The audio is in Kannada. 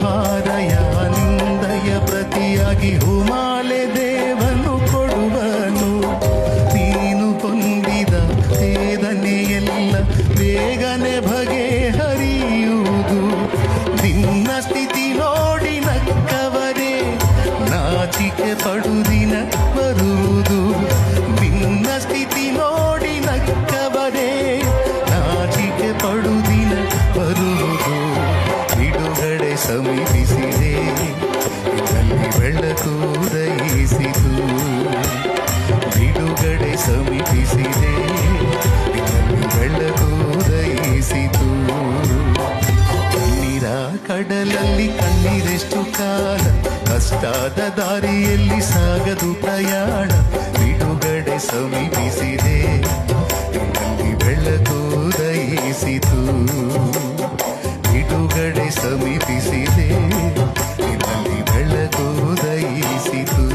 ಬಾರಯ ನಿಂದಯ ಪ್ರತಿಯಾಗಿ ಹೂಮಾಲೆ ದೇವನು ಕೊಡುವನು. ನೀನು ಹೊಂದಿದ ವೇದನೆಯೆಲ್ಲ ಬೇಗನೆ ಬಗೆಹರಿಯುವುದು. ನಿನ್ನ ಸ್ಥಿತಿ ನೋಡಿ ನಕ್ಕವರೇ ನಾಚಿಕೆ ಪಡುದಿನ ಬರುವುದು. ನಿನ್ನ ಸ್ಥಿತಿ ನೋಡಿ ನಕ್ಕವರೇ ನಾಚಿಕೆ ಪಡುದಿನ ಬರುವುದು. ಬಿಡುಗಡೆ ಸಮೀಪಿಸಿದೆ, ಇದರಲ್ಲಿ ಬೆಳಕು ಉದಯಿಸಿತು. ಬಿಡುಗಡೆ ಸಮೀಪಿಸಿದೆ, ಇದರಲ್ಲಿ ಬೆಳಕು ಉದಯಿಸಿತು. ಕಣ್ಣೀರ ಕಡಲಲ್ಲಿ ಕಣ್ಣೀರೆಷ್ಟು ಕಾಲ, ಕಷ್ಟಾದ ದಾರಿಯಲ್ಲಿ ಸಾಗದು ಪ್ರಯಾಣ. ಬಿಡುಗಡೆ ಸಮೀಪಿಸಿದೆ, ಇದರಲ್ಲಿ ಬೆಳಕು ಉದಯಿಸಿತು. ಬಿಡುಗಡೆ ಸಮೀಪಿಸಿದೆ, ಇದರಲ್ಲಿ ಬೆಳಕು ಉದಯಿಸಿತು.